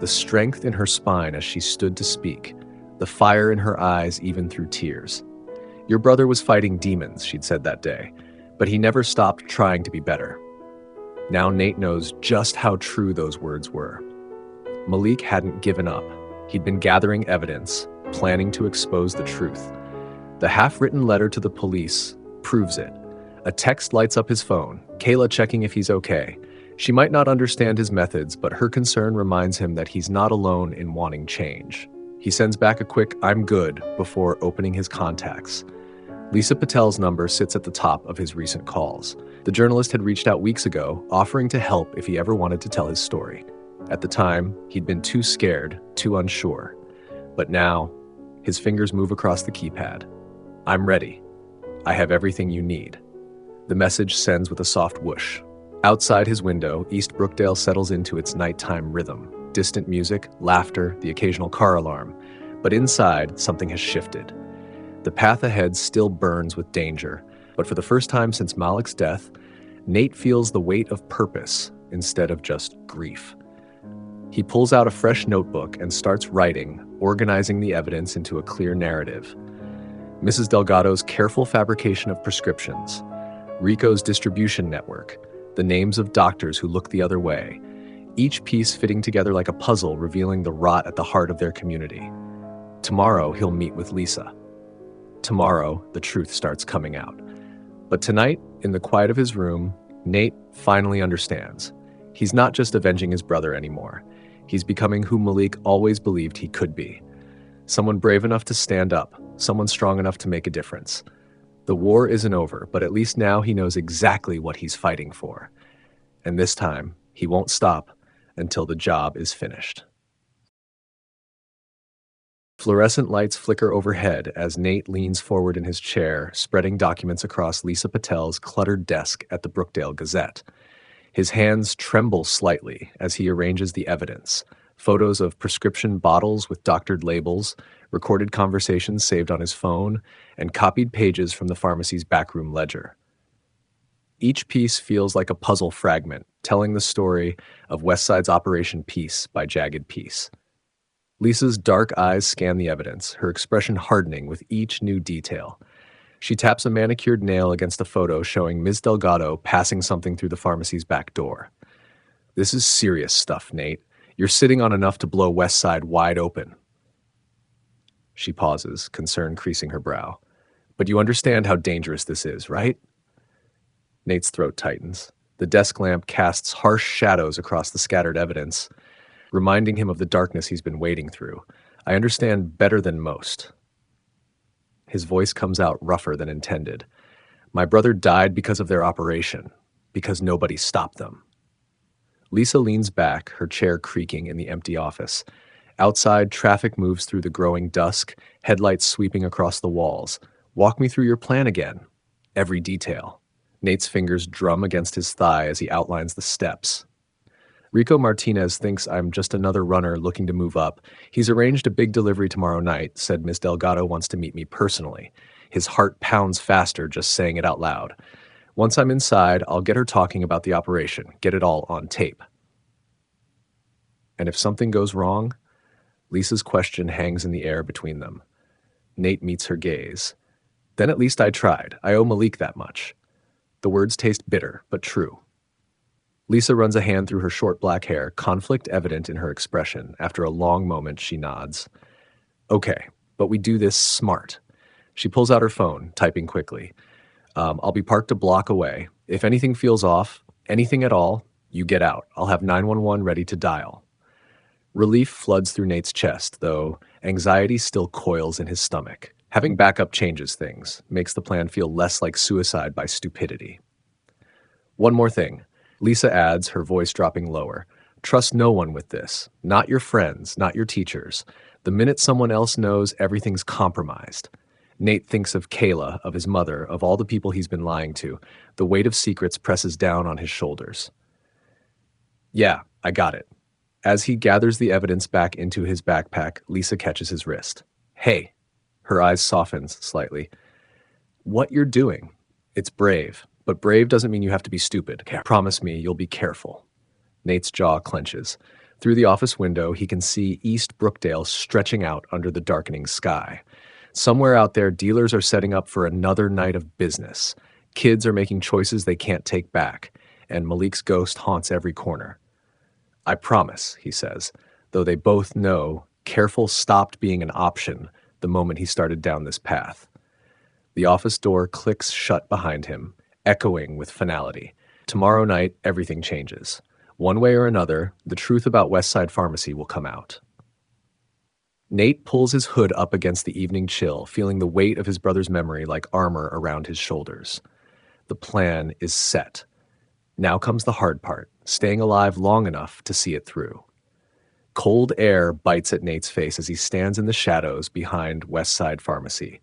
the strength in her spine as she stood to speak, the fire in her eyes even through tears. Your brother was fighting demons, she'd said that day, but he never stopped trying to be better. Now Nate knows just how true those words were. Malik hadn't given up. He'd been gathering evidence, planning to expose the truth. The half-written letter to the police proves it. A text lights up his phone, Kayla checking if he's okay. She might not understand his methods, but her concern reminds him that he's not alone in wanting change. He sends back a quick "I'm good" before opening his contacts. Lisa Patel's number sits at the top of his recent calls. The journalist had reached out weeks ago, offering to help if he ever wanted to tell his story. At the time, he'd been too scared, too unsure. But now, his fingers move across the keypad. "I'm ready. I have everything you need." The message sends with a soft whoosh. Outside his window, East Brookdale settles into its nighttime rhythm. Distant music, laughter, the occasional car alarm. But inside, something has shifted. The path ahead still burns with danger, but for the first time since Malik's death, Nate feels the weight of purpose instead of just grief. He pulls out a fresh notebook and starts writing, organizing the evidence into a clear narrative. Mrs. Delgado's careful fabrication of prescriptions, Rico's distribution network, the names of doctors who look the other way, each piece fitting together like a puzzle revealing the rot at the heart of their community. Tomorrow he'll meet with Lisa. Tomorrow, the truth starts coming out. But tonight, in the quiet of his room, Nate finally understands. He's not just avenging his brother anymore. He's becoming who Malik always believed he could be. Someone brave enough to stand up, someone strong enough to make a difference. The war isn't over, but at least now he knows exactly what he's fighting for. And this time, he won't stop until the job is finished. Fluorescent lights flicker overhead as Nate leans forward in his chair, spreading documents across Lisa Patel's cluttered desk at the Brookdale Gazette. His hands tremble slightly as he arranges the evidence. Photos of prescription bottles with doctored labels, recorded conversations saved on his phone, and copied pages from the pharmacy's backroom ledger. Each piece feels like a puzzle fragment, telling the story of Westside's Operation Peace by Jagged Piece. Lisa's dark eyes scan the evidence, her expression hardening with each new detail. She taps a manicured nail against a photo showing Ms. Delgado passing something through the pharmacy's back door. This is serious stuff, Nate. You're sitting on enough to blow Westside wide open. She pauses, concern creasing her brow. But you understand how dangerous this is, right? Nate's throat tightens. The desk lamp casts harsh shadows across the scattered evidence, reminding him of the darkness he's been wading through. I understand better than most. His voice comes out rougher than intended. My brother died because of their operation, because nobody stopped them. Lisa leans back, her chair creaking in the empty office. Outside, traffic moves through the growing dusk, headlights sweeping across the walls. Walk me through your plan again. Every detail. Nate's fingers drum against his thigh as he outlines the steps. Rico Martinez thinks I'm just another runner looking to move up. He's arranged a big delivery tomorrow night, said Ms. Delgado wants to meet me personally. His heart pounds faster just saying it out loud. Once I'm inside, I'll get her talking about the operation, get it all on tape. And if something goes wrong? Lisa's question hangs in the air between them. Nate meets her gaze. Then at least I tried. I owe Malik that much. The words taste bitter, but true. Lisa runs a hand through her short black hair, conflict evident in her expression. After a long moment, she nods. Okay, but we do this smart. She pulls out her phone, typing quickly. I'll be parked a block away. If anything feels off, anything at all, you get out. I'll have 911 ready to dial. Relief floods through Nate's chest, though anxiety still coils in his stomach. Having backup changes things, makes the plan feel less like suicide by stupidity. One more thing. Lisa adds, her voice dropping lower. Trust no one with this. Not your friends, not your teachers. The minute someone else knows, everything's compromised. Nate thinks of Kayla, of his mother, of all the people he's been lying to. The weight of secrets presses down on his shoulders. Yeah, I got it. As he gathers the evidence back into his backpack, Lisa catches his wrist. Hey. Her eyes softens slightly. What you're doing, it's brave. But brave doesn't mean you have to be stupid. Promise me you'll be careful. Nate's jaw clenches. Through the office window, he can see East Brookdale stretching out under the darkening sky. Somewhere out there, dealers are setting up for another night of business. Kids are making choices they can't take back, and Malik's ghost haunts every corner. I promise, he says, though they both know careful stopped being an option the moment he started down this path. The office door clicks shut behind him, echoing with finality. Tomorrow night, everything changes. One way or another, the truth about Westside Pharmacy will come out. Nate pulls his hood up against the evening chill, feeling the weight of his brother's memory like armor around his shoulders. The plan is set. Now comes the hard part, staying alive long enough to see it through. Cold air bites at Nate's face as he stands in the shadows behind Westside Pharmacy.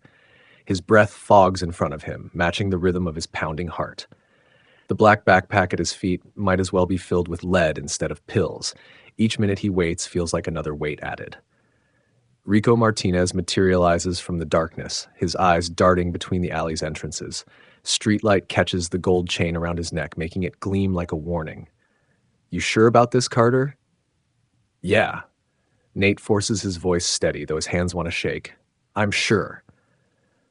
His breath fogs in front of him, matching the rhythm of his pounding heart. The black backpack at his feet might as well be filled with lead instead of pills. Each minute he waits feels like another weight added. Rico Martinez materializes from the darkness, his eyes darting between the alley's entrances. Streetlight catches the gold chain around his neck, making it gleam like a warning. You sure about this, Carter? Yeah. Nate forces his voice steady, though his hands want to shake. I'm sure.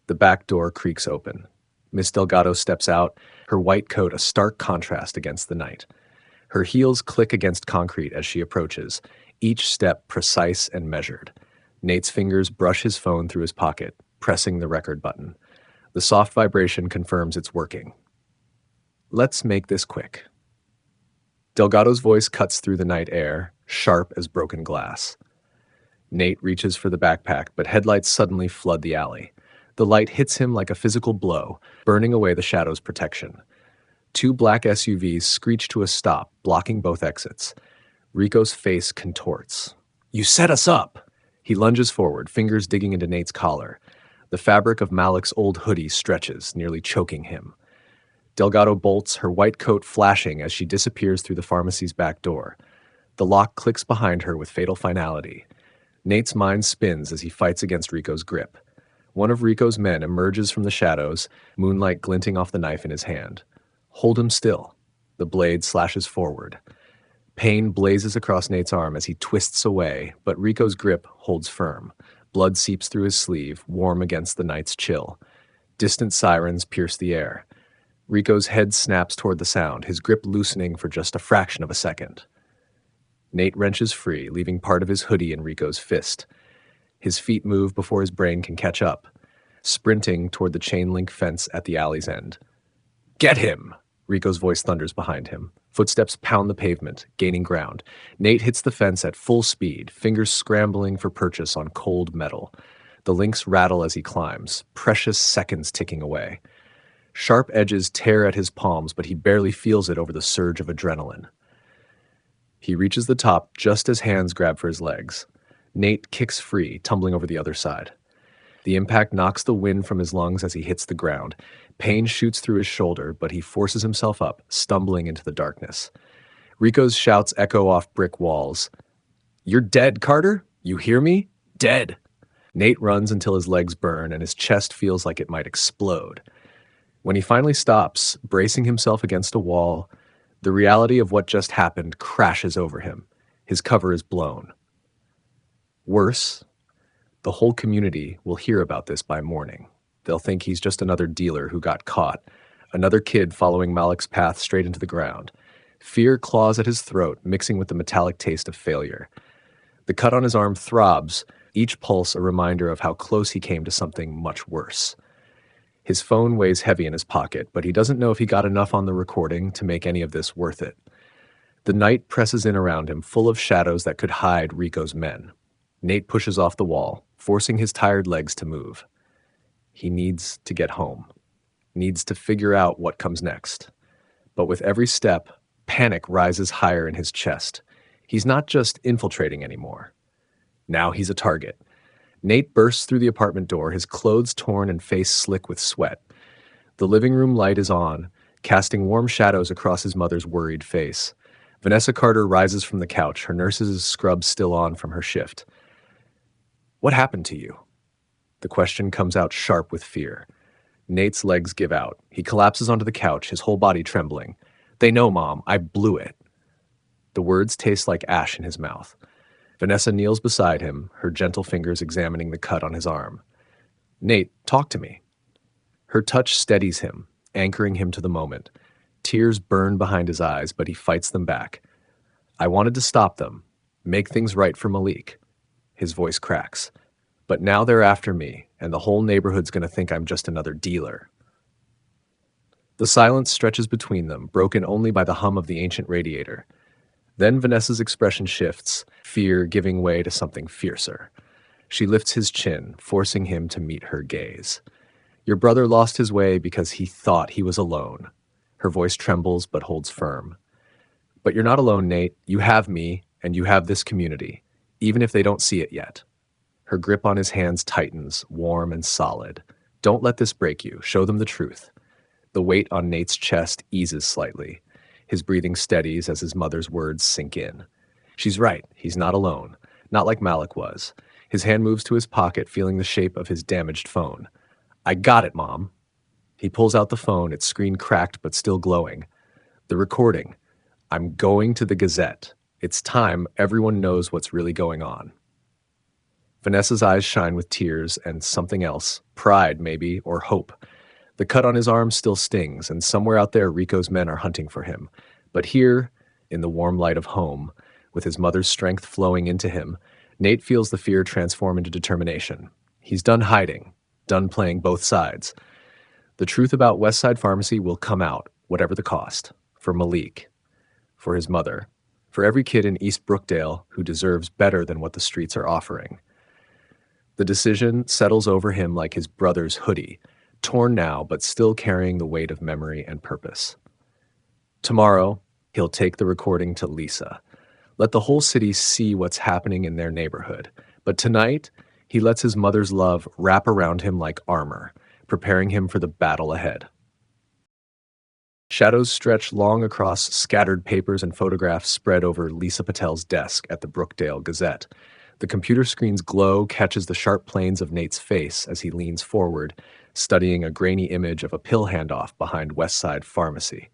The back door creaks open. Miss Delgado steps out, her white coat a stark contrast against the night. Her heels click against concrete as she approaches, each step precise and measured. Nate's fingers brush his phone through his pocket. pressing the record button. The soft vibration confirms it's working. Let's make this quick. Delgado's voice cuts through the night air, sharp as broken glass. Nate reaches for the backpack, but headlights suddenly flood the alley. The light hits him like a physical blow, burning away the shadow's protection. Two black SUVs screech to a stop, blocking both exits. Rico's face contorts. "You set us up!" He lunges forward, fingers digging into Nate's collar. The fabric of Malik's old hoodie stretches, nearly choking him. Delgado bolts, her white coat flashing as she disappears through the pharmacy's back door. The lock clicks behind her with fatal finality. Nate's mind spins as he fights against Rico's grip. One of Rico's men emerges from the shadows, moonlight glinting off the knife in his hand. "Hold him still." The blade slashes forward. Pain blazes across Nate's arm as he twists away, but Rico's grip holds firm. Blood seeps through his sleeve, warm against the night's chill. Distant sirens pierce the air. Rico's head snaps toward the sound, his grip loosening for just a fraction of a second. Nate wrenches free, leaving part of his hoodie in Rico's fist. His feet move before his brain can catch up, sprinting toward the chain-link fence at the alley's end. "Get him!" Rico's voice thunders behind him. Footsteps pound the pavement, gaining ground. Nate hits the fence at full speed, fingers scrambling for purchase on cold metal. The links rattle as he climbs, precious seconds ticking away. Sharp edges tear at his palms, but he barely feels it over the surge of adrenaline. He reaches the top just as hands grab for his legs. Nate kicks free, tumbling over the other side. The impact knocks the wind from his lungs as he hits the ground. Pain shoots through his shoulder, but he forces himself up, stumbling into the darkness. Rico's shouts echo off brick walls. "You're dead, Carter? You hear me? Dead!" Nate runs until his legs burn and his chest feels like it might explode. When he finally stops, bracing himself against a wall, the reality of what just happened crashes over him. His cover is blown. Worse, the whole community will hear about this by morning. They'll think he's just another dealer who got caught, another kid following Malik's path straight into the ground. Fear claws at his throat, mixing with the metallic taste of failure. The cut on his arm throbs, each pulse a reminder of how close he came to something much worse. His phone weighs heavy in his pocket, but he doesn't know if he got enough on the recording to make any of this worth it. The night presses in around him, full of shadows that could hide Rico's men. Nate pushes off the wall, forcing his tired legs to move. He needs to get home, needs to figure out what comes next. But with every step, panic rises higher in his chest. He's not just infiltrating anymore. Now he's a target. Nate bursts through the apartment door, his clothes torn and face slick with sweat. The living room light is on, casting warm shadows across his mother's worried face. Vanessa Carter rises from the couch, her nurse's scrub still on from her shift. "What happened to you?" The question comes out sharp with fear. Nate's legs give out. He collapses onto the couch, his whole body trembling. "They know, Mom. I blew it." The words taste like ash in his mouth. Vanessa kneels beside him, her gentle fingers examining the cut on his arm. "Nate, talk to me." Her touch steadies him, anchoring him to the moment. Tears burn behind his eyes, but he fights them back. "I wanted to stop them, make things right for Malik." His voice cracks. "But now they're after me, and the whole neighborhood's going to think I'm just another dealer." The silence stretches between them, broken only by the hum of the ancient radiator. Then Vanessa's expression shifts, fear giving way to something fiercer. She lifts his chin, forcing him to meet her gaze. "Your brother lost his way because he thought he was alone." Her voice trembles but holds firm. "But you're not alone, Nate. You have me, and you have this community, even if they don't see it yet." Her grip on his hands tightens, warm and solid. "Don't let this break you. Show them the truth." The weight on Nate's chest eases slightly. His breathing steadies as his mother's words sink in. She's right. He's not alone. Not like Malik was. His hand moves to his pocket, feeling the shape of his damaged phone. "I got it, Mom." He pulls out the phone, its screen cracked but still glowing. The recording. "I'm going to the Gazette. It's time everyone knows what's really going on." Vanessa's eyes shine with tears and something else, pride maybe, or hope. The cut on his arm still stings, and somewhere out there Rico's men are hunting for him. But here, in the warm light of home, with his mother's strength flowing into him, Nate feels the fear transform into determination. He's done hiding, done playing both sides. The truth about West Side Pharmacy will come out, whatever the cost, for Malik, for his mother, for every kid in East Brookdale who deserves better than what the streets are offering. The decision settles over him like his brother's hoodie, torn now but still carrying the weight of memory and purpose. Tomorrow, he'll take the recording to Lisa. Let the whole city see what's happening in their neighborhood. But tonight, he lets his mother's love wrap around him like armor, preparing him for the battle ahead. Shadows stretch long across scattered papers and photographs spread over Lisa Patel's desk at the Brookdale Gazette. The computer screen's glow catches the sharp planes of Nate's face as he leans forward, studying a grainy image of a pill handoff behind West Side Pharmacy.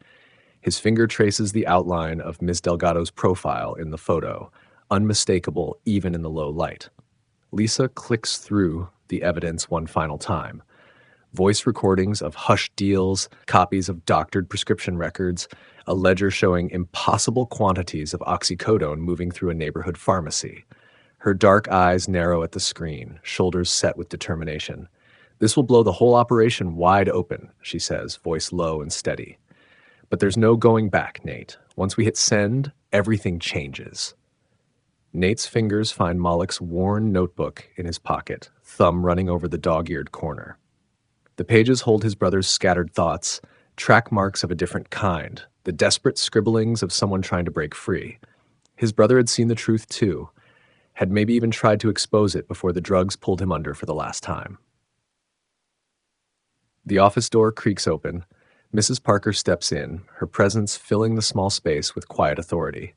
His finger traces the outline of Ms. Delgado's profile in the photo, unmistakable even in the low light. Lisa clicks through the evidence one final time. Voice recordings of hush deals, copies of doctored prescription records, a ledger showing impossible quantities of oxycodone moving through a neighborhood pharmacy. Her dark eyes narrow at the screen, shoulders set with determination. "This will blow the whole operation wide open," she says, voice low and steady. "But there's no going back, Nate. Once we hit send, everything changes." Nate's fingers find Malik's worn notebook in his pocket, thumb running over the dog-eared corner. The pages hold his brother's scattered thoughts, track marks of a different kind, the desperate scribblings of someone trying to break free. His brother had seen the truth too, had maybe even tried to expose it before the drugs pulled him under for the last time. The office door creaks open. Mrs. Parker steps in, her presence filling the small space with quiet authority.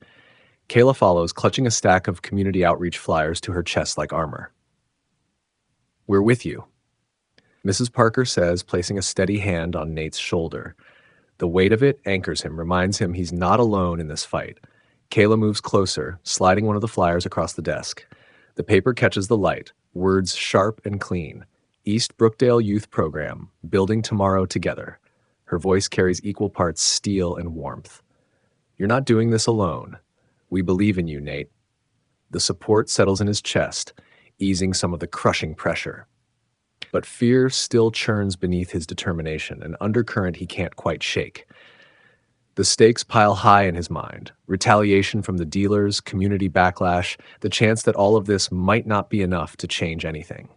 Kayla follows, clutching a stack of community outreach flyers to her chest like armor. "We're with you," Mrs. Parker says, placing a steady hand on Nate's shoulder. The weight of it anchors him, reminds him he's not alone in this fight. Kayla moves closer, sliding one of the flyers across the desk. The paper catches the light, words sharp and clean. East Brookdale Youth Program, building tomorrow together. Her voice carries equal parts steel and warmth. "You're not doing this alone. We believe in you, Nate." The support settles in his chest, easing some of the crushing pressure. But fear still churns beneath his determination, an undercurrent he can't quite shake. The stakes pile high in his mind. Retaliation from the dealers, community backlash, the chance that all of this might not be enough to change anything.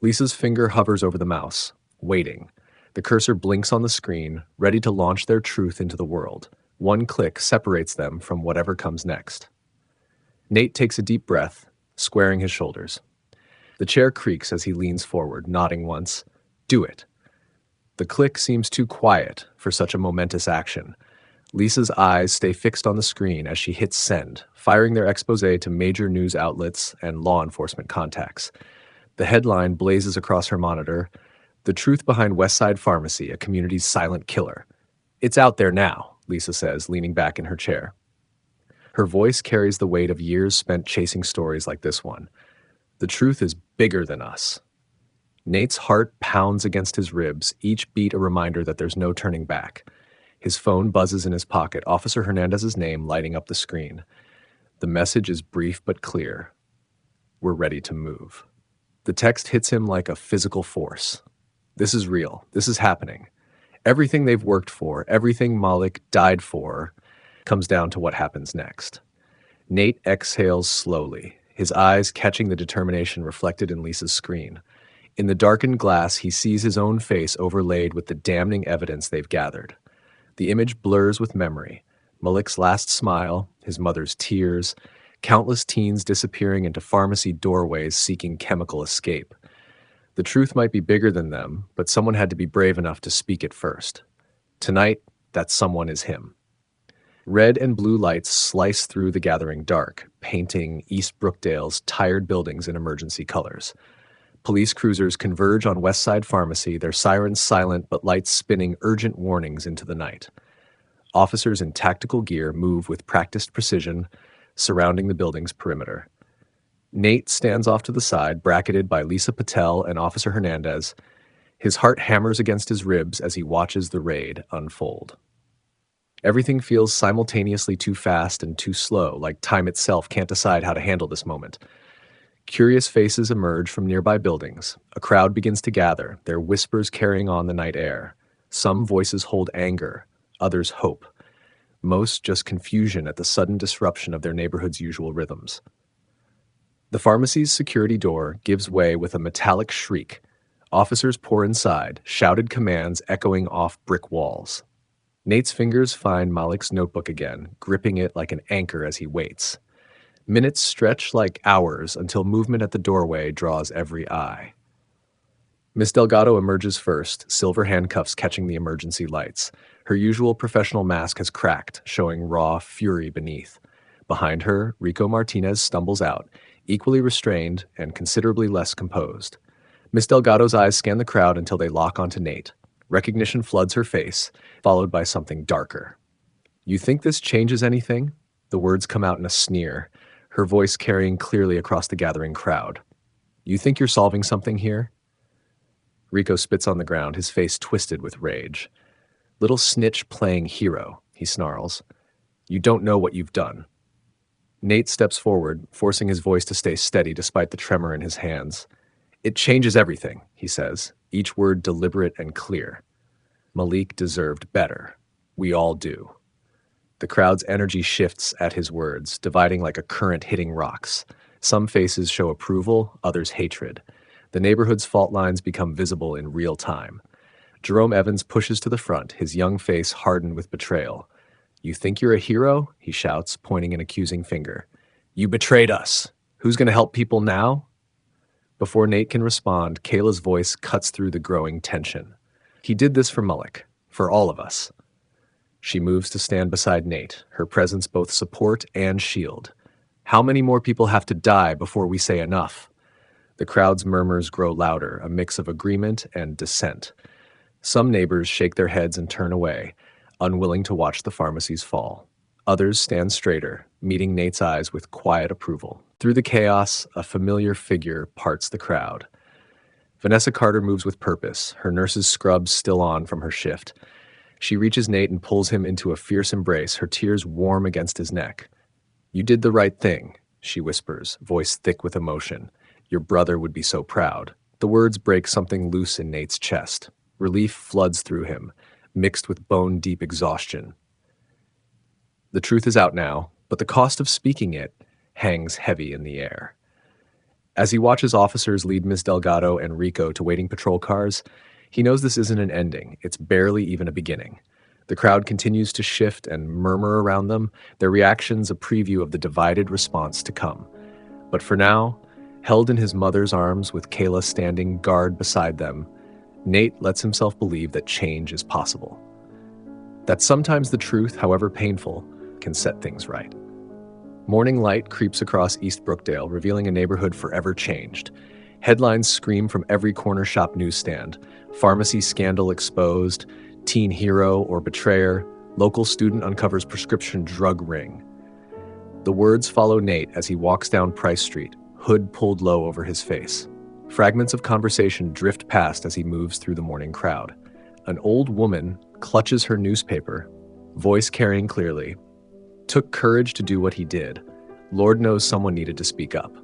Lisa's finger hovers over the mouse, waiting. The cursor blinks on the screen, ready to launch their truth into the world. One click separates them from whatever comes next. Nate takes a deep breath, squaring his shoulders. The chair creaks as he leans forward, nodding once. "Do it." The click seems too quiet for such a momentous action. Lisa's eyes stay fixed on the screen as she hits send, firing their expose to major news outlets and law enforcement contacts. The headline blazes across her monitor, "The truth behind West Side Pharmacy, a community's silent killer." "It's out there now," Lisa says, leaning back in her chair. Her voice carries the weight of years spent chasing stories like this one. The truth is bigger than us. Nate's heart pounds against his ribs, each beat a reminder that there's no turning back. His phone buzzes in his pocket, Officer Hernandez's name lighting up the screen. The message is brief but clear. "We're ready to move." The text hits him like a physical force. This is real. This is happening. Everything they've worked for, everything Malik died for, comes down to what happens next. Nate exhales slowly, his eyes catching the determination reflected in Lisa's screen. In the darkened glass, he sees his own face overlaid with the damning evidence they've gathered. The image blurs with memory. Malik's last smile, his mother's tears, countless teens disappearing into pharmacy doorways seeking chemical escape. The truth might be bigger than them, but someone had to be brave enough to speak it first. Tonight, that someone is him. Red and blue lights slice through the gathering dark, painting East Brookdale's tired buildings in emergency colors. Police cruisers converge on West Side Pharmacy, their sirens silent but lights spinning urgent warnings into the night. Officers in tactical gear move with practiced precision, surrounding the building's perimeter. Nate stands off to the side, bracketed by Lisa Patel and Officer Hernandez. His heart hammers against his ribs as he watches the raid unfold. Everything feels simultaneously too fast and too slow, like time itself can't decide how to handle this moment. Curious faces emerge from nearby buildings. A crowd begins to gather, their whispers carrying on the night air. Some voices hold anger, others hope. Most just confusion at the sudden disruption of their neighborhood's usual rhythms. The pharmacy's security door gives way with a metallic shriek. Officers pour inside, shouted commands echoing off brick walls. Nate's fingers find Malik's notebook again, gripping it like an anchor as he waits. Minutes stretch like hours until movement at the doorway draws every eye. Miss Delgado emerges first, silver handcuffs catching the emergency lights. Her usual professional mask has cracked, showing raw fury beneath. Behind her, Rico Martinez stumbles out, equally restrained and considerably less composed. Miss Delgado's eyes scan the crowd until they lock onto Nate. Recognition floods her face, followed by something darker. "You think this changes anything?" The words come out in a sneer, her voice carrying clearly across the gathering crowd. "You think you're solving something here?" Rico spits on the ground, his face twisted with rage. "Little snitch playing hero," he snarls. "You don't know what you've done." Nate steps forward, forcing his voice to stay steady despite the tremor in his hands. "It changes everything," he says, each word deliberate and clear. Malik deserved better. We all do. The crowd's energy shifts at his words, dividing like a current hitting rocks. Some faces show approval, others hatred. The neighborhood's fault lines become visible in real time. Jerome Evans pushes to the front, his young face hardened with betrayal. "You think you're a hero?" he shouts, pointing an accusing finger. "You betrayed us. Who's going to help people now?" Before Nate can respond, Kayla's voice cuts through the growing tension. "He did this for Mullick, for all of us." She moves to stand beside Nate, her presence both support and shield. "How many more people have to die before we say enough?" The crowd's murmurs grow louder, a mix of agreement and dissent. Some neighbors shake their heads and turn away, unwilling to watch the pharmacies fall. Others stand straighter, meeting Nate's eyes with quiet approval. Through the chaos, a familiar figure parts the crowd. Vanessa Carter moves with purpose, her nurse's scrubs still on from her shift. She reaches Nate and pulls him into a fierce embrace, her tears warm against his neck. "You did the right thing," she whispers, voice thick with emotion. "Your brother would be so proud." The words break something loose in Nate's chest. Relief floods through him, mixed with bone-deep exhaustion. The truth is out now, but the cost of speaking it hangs heavy in the air. As he watches officers lead Ms. Delgado and Rico to waiting patrol cars, he knows this isn't an ending, it's barely even a beginning. The crowd continues to shift and murmur around them, their reactions a preview of the divided response to come. But for now, held in his mother's arms with Kayla standing guard beside them, Nate lets himself believe that change is possible. That sometimes the truth, however painful, can set things right. Morning light creeps across East Brookdale, revealing a neighborhood forever changed. Headlines scream from every corner shop newsstand. Pharmacy scandal exposed, teen hero or betrayer, local student uncovers prescription drug ring. The words follow Nate as he walks down Price Street, hood pulled low over his face. Fragments of conversation drift past as he moves through the morning crowd. An old woman clutches her newspaper, voice carrying clearly. "Took courage to do what he did. Lord knows someone needed to speak up."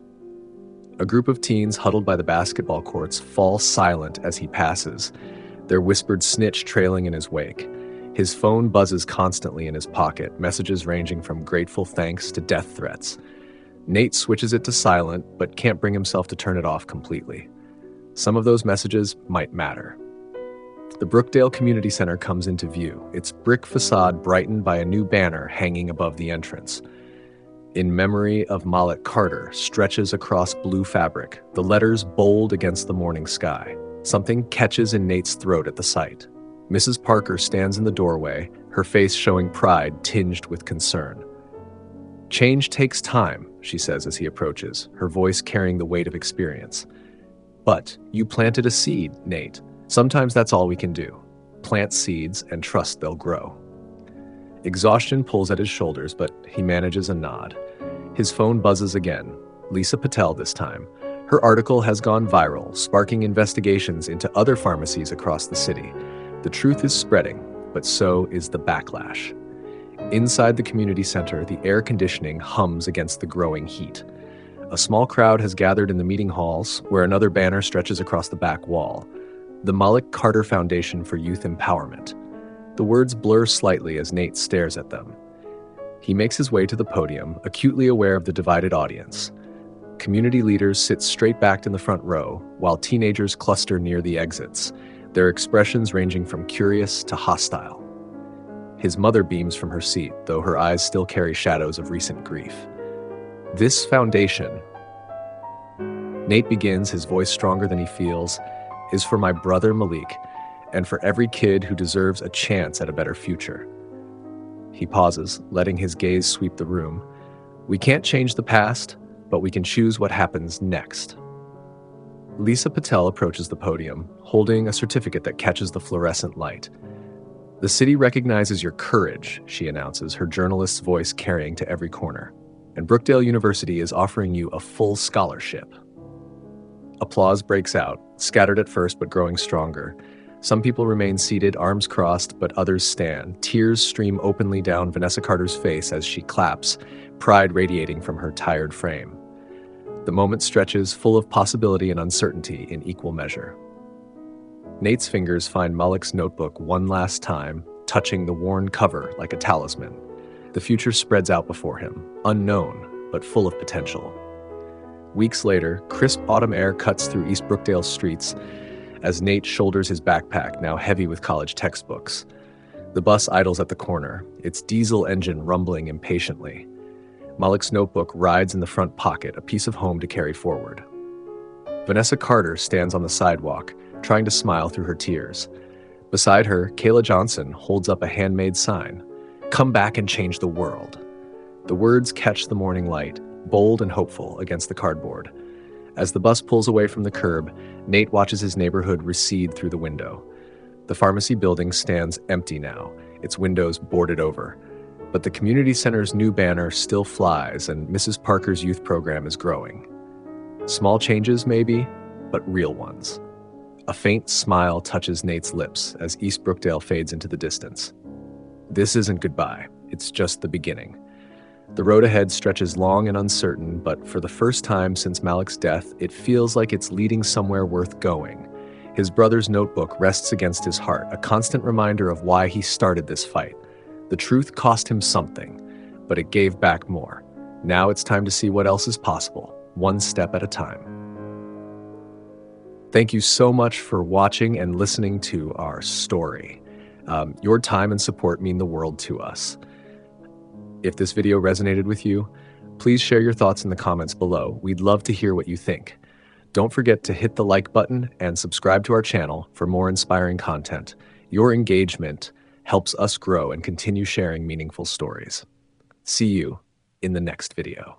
A group of teens huddled by the basketball courts fall silent as he passes, their whispered snitch trailing in his wake. His phone buzzes constantly in his pocket, messages ranging from grateful thanks to death threats. Nate switches it to silent, but can't bring himself to turn it off completely. Some of those messages might matter. The Brookdale Community Center comes into view, its brick facade brightened by a new banner hanging above the entrance. "In memory of Malik Carter" stretches across blue fabric, the letters bold against the morning sky. Something catches in Nate's throat at the sight. Mrs. Parker stands in the doorway, her face showing pride tinged with concern. "Change takes time," she says as he approaches, her voice carrying the weight of experience. "But you planted a seed, Nate. Sometimes that's all we can do. Plant seeds and trust they'll grow." Exhaustion pulls at his shoulders, but he manages a nod. His phone buzzes again. Lisa Patel this time. Her article has gone viral, sparking investigations into other pharmacies across the city. The truth is spreading, but so is the backlash. Inside the community center, the air conditioning hums against the growing heat. A small crowd has gathered in the meeting halls, where another banner stretches across the back wall. The Malik Carter Foundation for Youth Empowerment. The words blur slightly as Nate stares at them. He makes his way to the podium, acutely aware of the divided audience. Community leaders sit straight-backed in the front row, while teenagers cluster near the exits, their expressions ranging from curious to hostile. His mother beams from her seat, though her eyes still carry shadows of recent grief. This foundation, Nate begins, his voice stronger than he feels, is for my brother Malik, and for every kid who deserves a chance at a better future. He pauses, letting his gaze sweep the room. We can't change the past, but we can choose what happens next. Lisa Patel approaches the podium, holding a certificate that catches the fluorescent light. The city recognizes your courage, she announces, her journalist's voice carrying to every corner. And Brookdale University is offering you a full scholarship. Applause breaks out, scattered at first but growing stronger. Some people remain seated, arms crossed, but others stand. Tears stream openly down Vanessa Carter's face as she claps, pride radiating from her tired frame. The moment stretches, full of possibility and uncertainty in equal measure. Nate's fingers find Malik's notebook one last time, touching the worn cover like a talisman. The future spreads out before him, unknown, but full of potential. Weeks later, crisp autumn air cuts through East Brookdale's streets as Nate shoulders his backpack, now heavy with college textbooks. The bus idles at the corner, its diesel engine rumbling impatiently. Malik's notebook rides in the front pocket, a piece of home to carry forward. Vanessa Carter stands on the sidewalk, trying to smile through her tears. Beside her, Kayla Johnson holds up a handmade sign. Come back and change the world. The words catch the morning light, bold and hopeful against the cardboard. As the bus pulls away from the curb, Nate watches his neighborhood recede through the window. The pharmacy building stands empty now, its windows boarded over. But the community center's new banner still flies, and Mrs. Parker's youth program is growing. Small changes, maybe, but real ones. A faint smile touches Nate's lips as East Brookdale fades into the distance. This isn't goodbye, it's just the beginning. The road ahead stretches long and uncertain, but for the first time since Malik's death, it feels like it's leading somewhere worth going. His brother's notebook rests against his heart, a constant reminder of why he started this fight. The truth cost him something, but it gave back more. Now it's time to see what else is possible, one step at a time. Thank you so much for watching and listening to our story. Your time and support mean the world to us. If this video resonated with you, please share your thoughts in the comments below. We'd love to hear what you think. Don't forget to hit the like button and subscribe to our channel for more inspiring content. Your engagement helps us grow and continue sharing meaningful stories. See you in the next video.